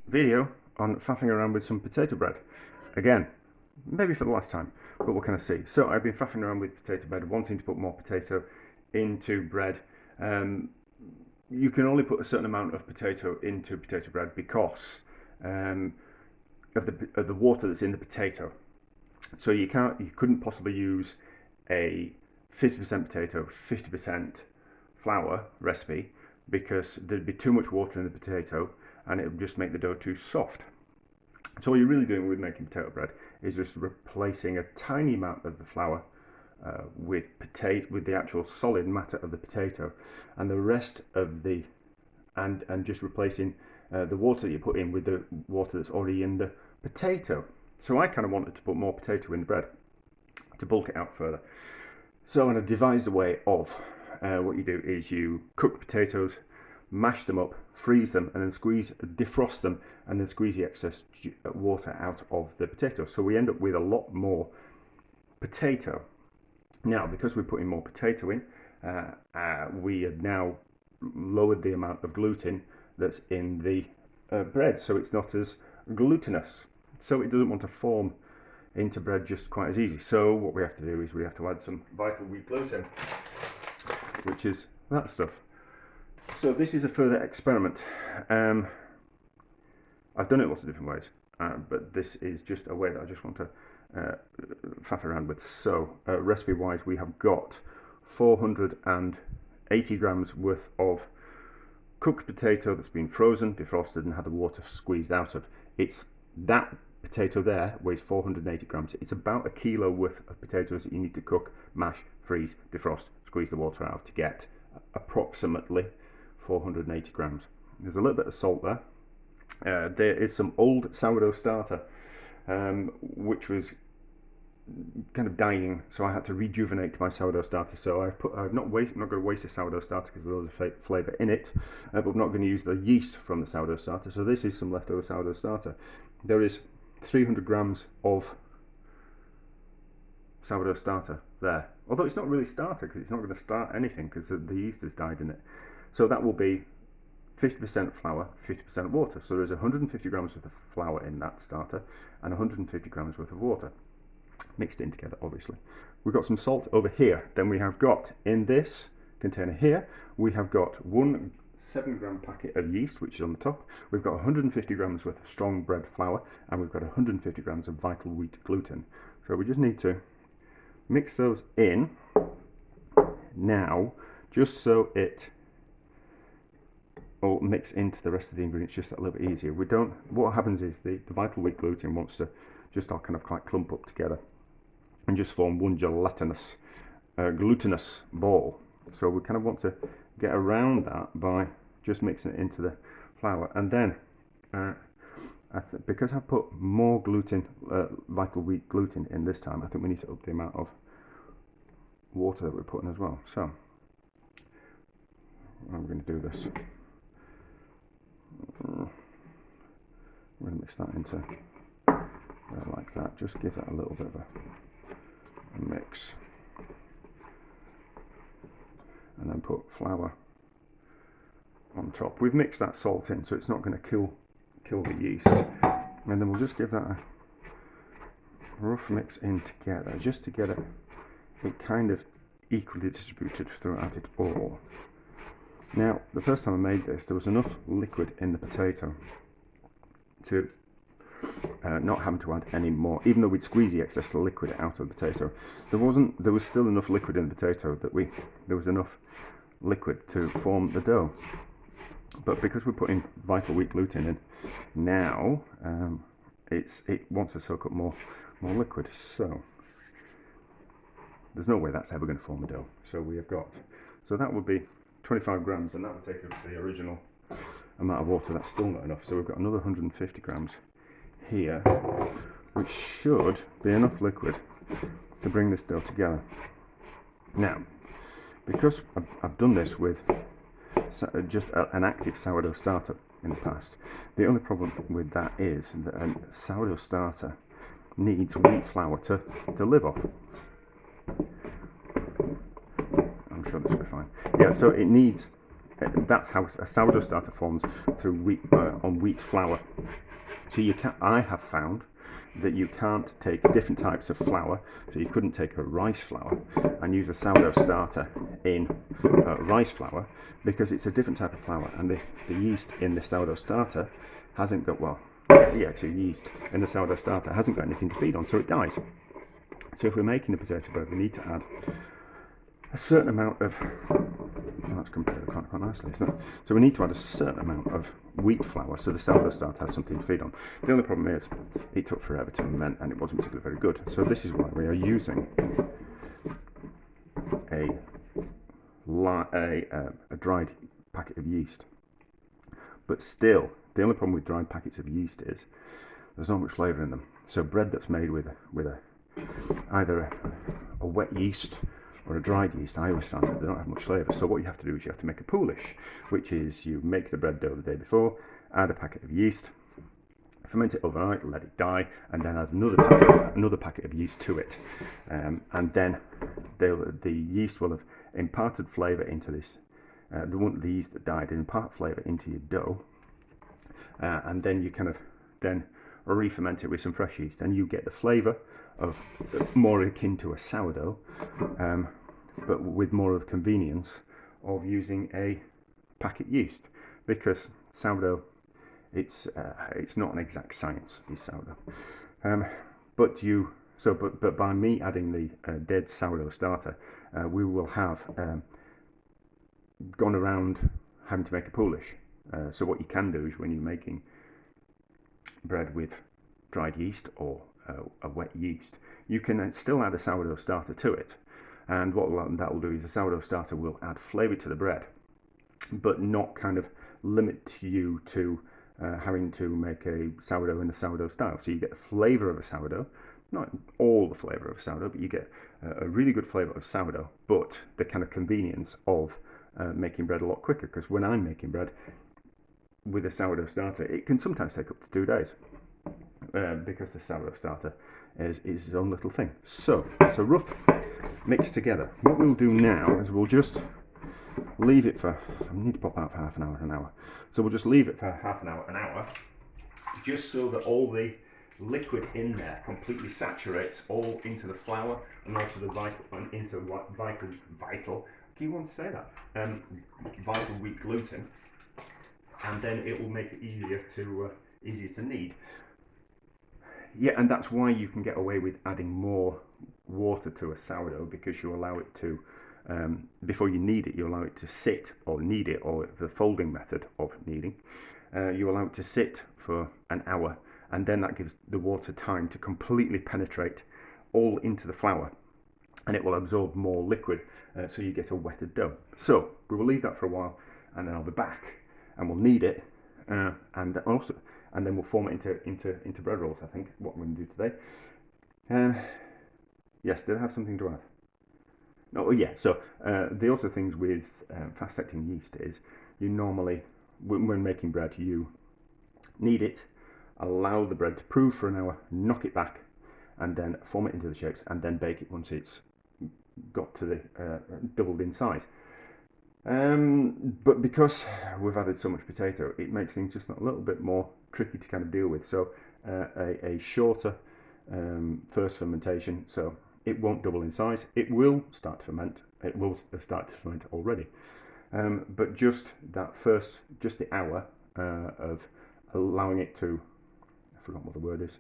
video on faffing around with some potato bread. Again, maybe for the last time, but what can I see? So I've been faffing around with potato bread, wanting to put more potato into bread. You can only put a certain amount of potato into potato bread because of the water that's in the potato. So you couldn't possibly use a 50% potato, 50% flour recipe, because there'd be too much water in the potato and it would just make the dough too soft. So what you're really doing with making potato bread is just replacing a tiny amount of the flour with the actual solid matter of the potato, and the rest of the and just replacing the water that you put in with the water that's already in the potato. So I kind of wanted to put more potato in the bread to bulk it out further. So I devised a way of what you do is you cook potatoes, mash them up, freeze them, and then defrost them, and then squeeze the excess water out of the potato. So we end up with a lot more potato. Now, because we're putting more potato in, we have now lowered the amount of gluten that's in the bread, so it's not as glutinous. So it doesn't want to form into bread just quite as easy. So what we have to do is we have to add some vital wheat gluten, which is that stuff. So this is a further experiment. I've done it lots of different ways, but this is just a way that I just want to faff around with. So recipe wise, we have got 480 grams worth of cooked potato that's been frozen, defrosted, and had the water squeezed out of. It's that potato there weighs 480 grams. It's about a kilo worth of potatoes that you need to cook, mash, freeze, defrost, squeeze the water out to get approximately 480 grams. There's a little bit of salt there. There is some old sourdough starter, which was kind of dying, so I had to rejuvenate my sourdough starter. So I'm not going to waste a sourdough starter because there's loads of flavour in it, but I'm not going to use the yeast from the sourdough starter. So this is some leftover sourdough starter. There is 300 grams of sourdough starter there, although it's not really starter because it's not going to start anything because the yeast has died in it. So that will be 50% flour, 50% water. So there's 150 grams worth of flour in that starter and 150 grams worth of water, mixed in together, obviously. We've got some salt over here. Then we have got in this container here, we have got one 7-gram packet of yeast, which is on the top. We've got 150 grams worth of strong bread flour, and we've got 150 grams of vital wheat gluten. So we just need to mix those in now, just so it all mix into the rest of the ingredients just a little bit easier. What happens is the vital wheat gluten wants to just all kind of like clump up together and just form one gelatinous, glutinous ball. So we kind of want to get around that by just mixing it into the flour. And then, because I've put more gluten, vital wheat gluten in this time, I think we need to up the amount of water that we're putting as well. So I'm going to do this. I'm going to mix that into like that. Just give that a little bit of a mix, and then put flour on top. We've mixed that salt in, so it's not going to kill the yeast. And then we'll just give that a rough mix in together, just to get it kind of equally distributed throughout it all. Now, the first time I made this, there was enough liquid in the potato to not having to add any more. Even though we'd squeeze the excess liquid out of the potato, there was still enough liquid in the potato that there was enough liquid to form the dough. But because we're putting vital wheat gluten in now, it wants to soak up more liquid. So there's no way that's ever going to form a dough. So that would be 25 grams, and that would take up to the original amount of water. That's still not enough. So we've got another 150 grams here, which should be enough liquid to bring this dough together. Now, because I've done this with just an active sourdough starter in the past, the only problem with that is that a sourdough starter needs wheat flour to live off. I'm sure this will be fine. Yeah, so it needs that's how a sourdough starter forms, through wheat on wheat flour. So I have found that you can't take different types of flour. So you couldn't take a rice flour and use a sourdough starter in rice flour, because it's a different type of flour, and the yeast in the sourdough starter hasn't got, well, yeah, it's a yeast in the sourdough starter hasn't got anything to feed on, so it dies. So if we're making the potato bread, we need to add a certain amount of, well, that's come together quite nicely, isn't it? So we need to add a certain amount of wheat flour so the sourdough starter has something to feed on. The only problem is it took forever to ferment and it wasn't particularly very good. So this is why we are using a dried packet of yeast. But still, the only problem with dried packets of yeast is there's not much flavour in them. So bread that's made with either a wet yeast or a dried yeast, I always found that they don't have much flavour. So what you have to do is you have to make a Poolish, which is you make the bread dough the day before, add a packet of yeast, ferment it overnight, let it die, and then add another packet of yeast to it. And then the yeast will have imparted flavour into this. The yeast that died impart flavour into your dough, and then you kind of then re-ferment it with some fresh yeast, and you get the flavour of more akin to a sourdough, but with more of convenience of using a packet yeast, because sourdough, it's not an exact science, is sourdough. But by me adding the dead sourdough starter, we will have gone around having to make a Poolish. So what you can do is, when you're making bread with dried yeast or a wet yeast, you can still add a sourdough starter to it, and what that will do is the sourdough starter will add flavour to the bread, but not kind of limit you to having to make a sourdough in the sourdough style. So you get the flavour of a sourdough, not all the flavour of a sourdough, but you get a really good flavour of sourdough, but the kind of convenience of making bread a lot quicker, because when I'm making bread with a sourdough starter, it can sometimes take up to 2 days. Because the sourdough starter is its own little thing. So it's a rough mix together. What we'll do now is we'll just leave it for, I need to pop out for half an hour. So we'll just leave it for half an hour, just so that all the liquid in there completely saturates all into the flour and also the vital, do you want to say that? Vital wheat gluten, and then it will make it easier to knead. Yeah, and that's why you can get away with adding more water to a sourdough, because you allow it to, before you knead it, you allow it to sit, or knead it, or the folding method of kneading. You allow it to sit for an hour, and then that gives the water time to completely penetrate all into the flour, and it will absorb more liquid, so you get a wetter dough. So we will leave that for a while, and then I'll be back, and we'll knead it, and then we'll form it into bread rolls. I think what I'm going to do today. Yes, did I have something to add? No, yeah. So the other things with fast acting yeast is, you normally, when making bread, you knead it, allow the bread to prove for an hour, knock it back, and then form it into the shapes, and then bake it once it's got to the doubled in size. But because we've added so much potato, it makes things just a little bit more tricky to kind of deal with. So a shorter first fermentation, so it won't double in size. It will start to ferment. It will start to ferment already. But just the hour of allowing it to, I forgot what the word is,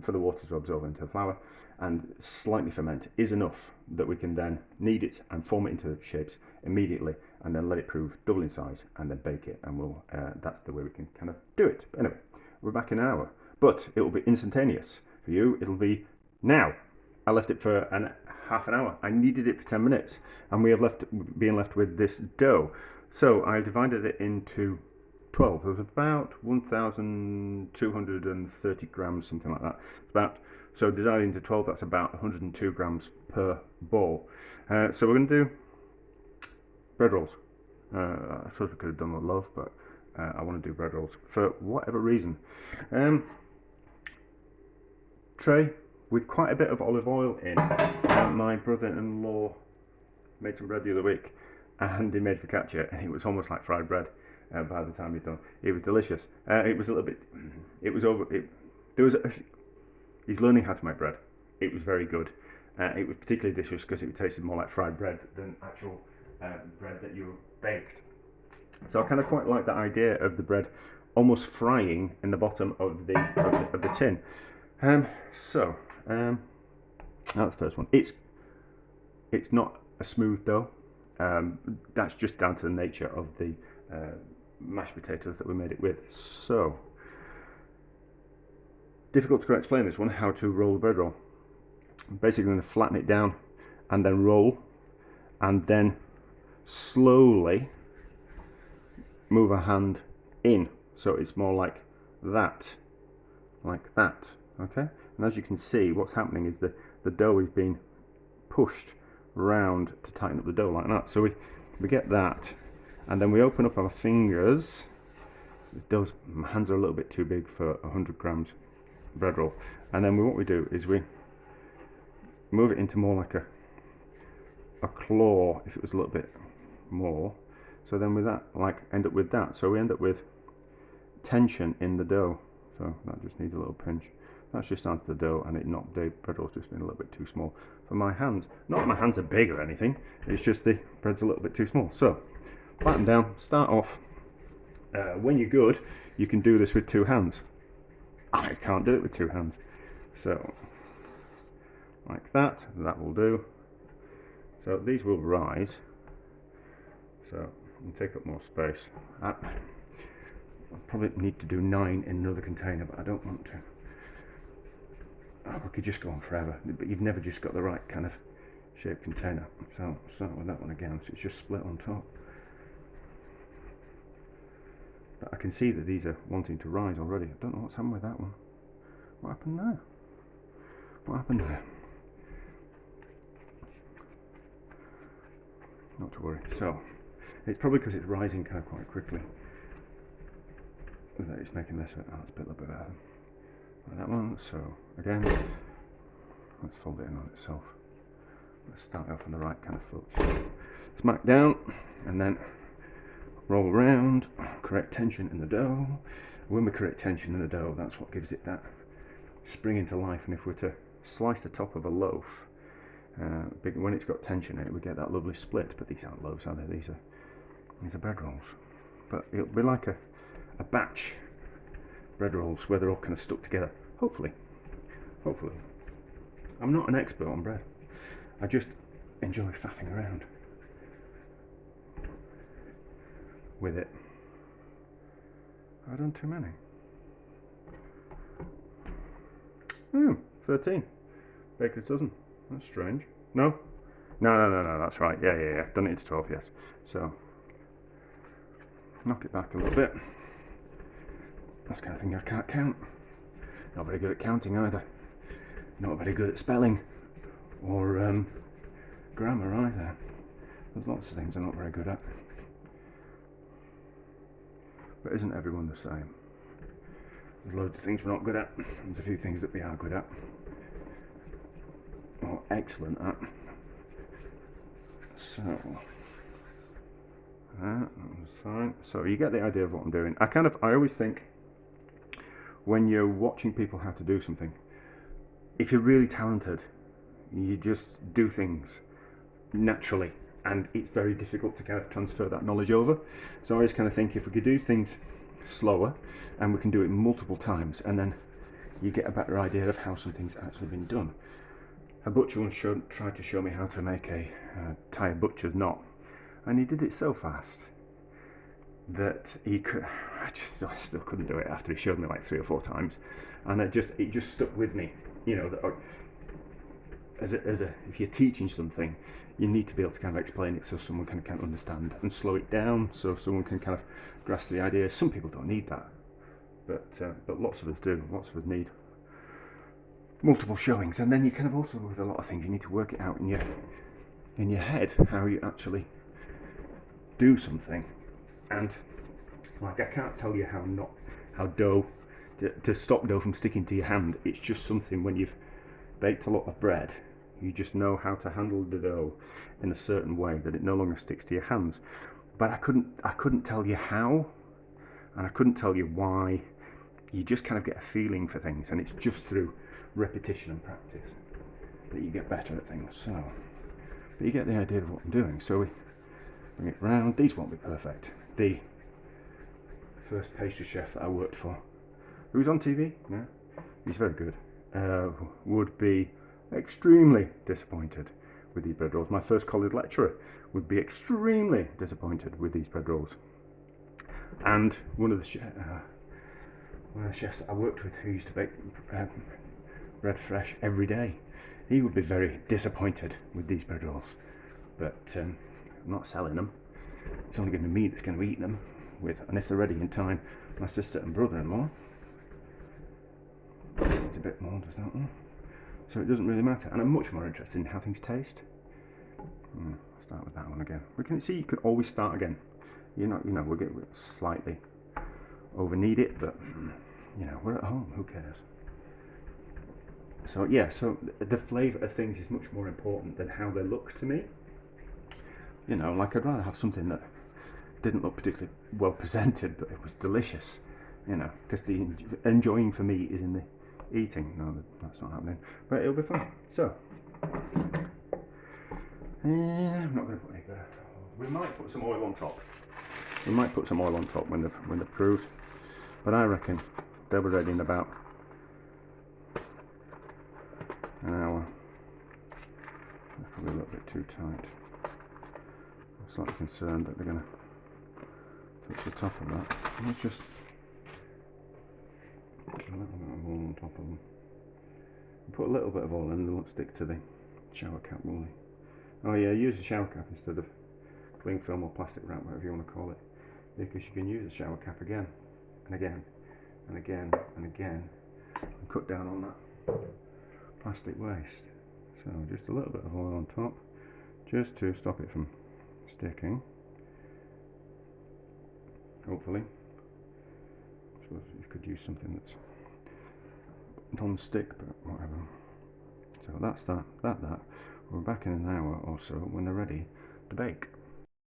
for the water to absorb into the flour and slightly ferment is enough that we can then knead it and form it into shapes immediately, and then let it prove double in size, and then bake it, and we'll that's the way we can kind of do it. But anyway, we're back in an hour, but it will be instantaneous. For you, it'll be now. I left it for half an hour. I kneaded it for 10 minutes, and we have been left with this dough. So I divided it into 12. It was about 1,230 grams, something like that. So divided into 12, that's about 102 grams per ball. So we're going to do bread rolls. I suppose we could have done a loaf, but I want to do bread rolls for whatever reason. Tray with quite a bit of olive oil in. My brother-in-law made some bread the other week, and he made focaccia, and it was almost like fried bread by the time he'd done. It was delicious. It was a little bit. It was over. There was. He's learning how to make bread. It was very good. It was particularly delicious because it tasted more like fried bread than actual bread that you baked. So I kind of quite like that idea of the bread almost frying in the bottom of the tin. That's the first one. It's not a smooth dough. That's just down to the nature of the mashed potatoes that we made it with. So difficult to explain this one, how to roll the bread roll. I'm basically going to flatten it down and then roll, and then slowly move a hand in, so it's more like that, okay? And as you can see, what's happening is the dough is being pushed round to tighten up the dough like that. So we get that, and then we open up our fingers. My hands are a little bit too big for 100 grams bread roll, and then what we do is we move it into more like a claw if it was a little bit more. So then with that, end up with that. So we end up with tension in the dough. So that just needs a little pinch. That's just onto the dough, and the bread roll's just been a little bit too small for my hands. Not that my hands are big or anything, it's just the bread's a little bit too small. So flatten down, start off. When you're good, you can do this with 2 hands. I can't do it with 2 hands. So like that will do. So these will rise. So and take up more space. I probably need to do 9 in another container, but I don't want to. Oh, we could just go on forever, but you've never just got the right kind of shaped container. So I'll start with that one again, so it's just split on top. But I can see that these are wanting to rise already. I don't know what's happened with that one. What happened there? What happened there? Not to worry. So it's probably because it's rising kind of quite quickly that it's making this. Oh, it's a bit better. Like that one. So again, let's fold it in on itself. Let's start off on the right kind of foot. Smack down, and then roll around. Correct tension in the dough. When we correct tension in the dough, that's what gives it that spring into life. And if we're to slice the top of a loaf, when it's got tension in it, we get that lovely split. But these aren't loaves, are they? These are bread rolls. But it'll be like a batch bread rolls where they're all kind of stuck together. Hopefully. I'm not an expert on bread. I just enjoy faffing around with it. I've done too many. 13. Baker's dozen. That's strange. No, that's right. Yeah. Done it into 12, yes. So, knock it back a little bit. That's the kind of thing I can't count. Not very good at counting either. Not very good at spelling or grammar either. There's lots of things I'm not very good at. But isn't everyone the same? There's loads of things we're not good at. There's a few things that we are good at. Or excellent at. So that was fine. So you get the idea of what I'm doing. I always think when you're watching people how to do something, if you're really talented, you just do things naturally, and it's very difficult to kind of transfer that knowledge over. So I always kind of think if we could do things slower and we can do it multiple times, and then you get a better idea of how something's actually been done. A butcher once tried to show me how to make a tie a butcher's knot, and he did it so fast that I still couldn't do it after he showed me like 3 or 4 times, and it just stuck with me. You know, that if you're teaching something, you need to be able to kind of explain it so someone can kind of understand, and slow it down so someone can kind of grasp the idea. Some people don't need that, but lots of us do. Lots of us need multiple showings, and then you kind of also, with a lot of things, you need to work it out in your head how you actually do something. And like, I can't tell you how dough to stop dough from sticking to your hand. It's just something when you've baked a lot of bread, You just know how to handle the dough in a certain way that it no longer sticks to your hands. But I couldn't tell you how, and I couldn't tell you why. You just kind of get a feeling for things, and it's just through repetition and practice that you get better at things. So, but you get the idea of what I'm doing. So we bring it round. These won't be perfect. The first pastry chef that I worked for, who's on TV, yeah, he's very good, would be extremely disappointed with these bread rolls. My first college lecturer would be extremely disappointed with these bread rolls. And one of the chefs that I worked with, who used to bake bread fresh every day, he would be very disappointed with these bread rolls. But I'm not selling them. It's only going to be me that's going to eat them with, and if they're ready in time, my sister and brother-in-law. It's a bit more, does that one? So it doesn't really matter, and I'm much more interested in how things taste. I'll start with that one again. We can see you could always start again. We'll get slightly over knead it, but we're at home, who cares? So yeah, so the flavour of things is much more important than how they look to me. Like I'd rather have something that didn't look particularly well presented, but it was delicious, because the enjoying for me is in the eating. No, that's not happening, but it'll be fun. So I'm not going to put any there. We might put some oil on top. We might put some oil on top when they're proved, but I reckon they'll be ready in about an hour. That's probably a little bit too tight. I'm slightly concerned that they're going to touch the top of that. Let's just put a little bit of oil on top of them. Put a little bit of oil in, they won't stick to the shower cap, will they? Oh yeah, use a shower cap instead of cling film or plastic wrap, whatever you want to call it, because you can use a shower cap again and again and again and again and cut down on that plastic waste. So just a little bit of oil on top, just to stop it from sticking, hopefully. I suppose you could use something that's non-stick, but whatever. So that's that. We're back in an hour or so when they're ready to bake.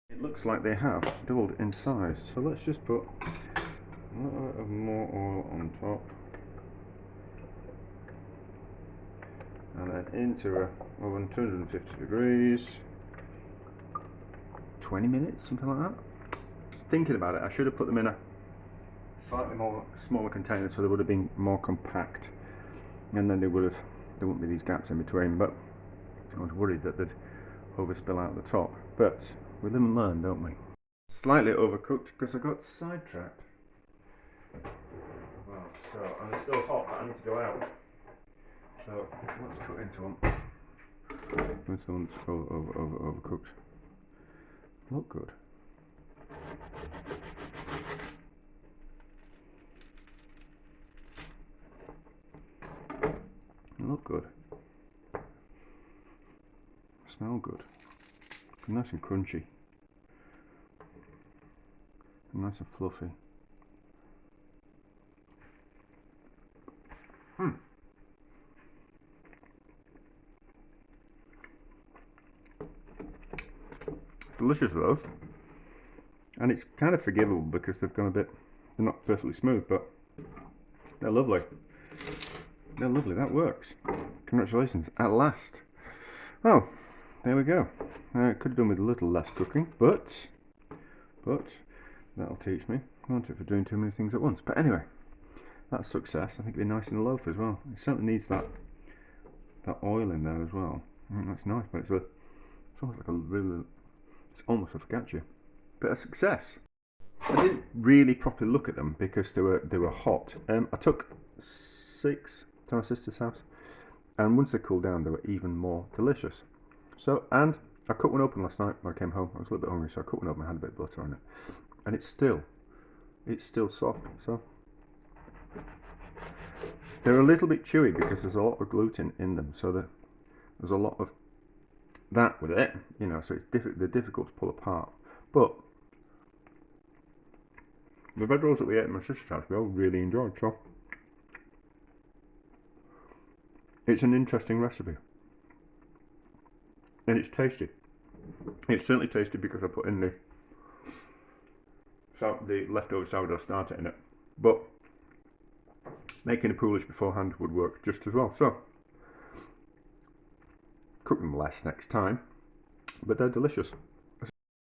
It looks like they have doubled in size, so let's just put a little bit of more oil on top, and then into a oven 250 degrees, 20 minutes, something like that. Thinking about it, I should have put them in a slightly smaller container so they would have been more compact, and then there wouldn't be these gaps in between, but I was worried that they'd overspill out the top. But we live and learn, don't we? Slightly overcooked because I got sidetracked. Well, and they're still hot, but I need to go out. So let's cut into them. This one's overcooked. Look good. Look good. Smell good. Nice and crunchy. Nice and fluffy. Delicious loaf. And it's kind of forgivable because they've gone they're not perfectly smooth, but they're lovely. They're lovely, that works. Congratulations, at last. Well, there we go. Could have done with a little less cooking, but that'll teach me. Won't it, for doing too many things at once. But anyway, that's success. I think it'd be nice in the loaf as well. It certainly needs that oil in there as well. I think that's nice, but it's almost like it's almost a focaccia. But a success. I didn't really properly look at them because they were hot. I took 6 to my sister's house, and once they cooled down, they were even more delicious. So, and I cut one open last night when I came home. I was a little bit hungry, so I cut one open and had a bit of butter on it, and it's still soft. So they're a little bit chewy because there's a lot of gluten in them, so there's a lot of that with it, so they're difficult to pull apart. But the bread rolls that we ate at my sister's house, we all really enjoyed. So it's an interesting recipe. and it's tasty. It's certainly tasty because I put in the leftover sourdough starter in it, but making a Poolish beforehand would work just as well. So cook them less next time, but they're delicious.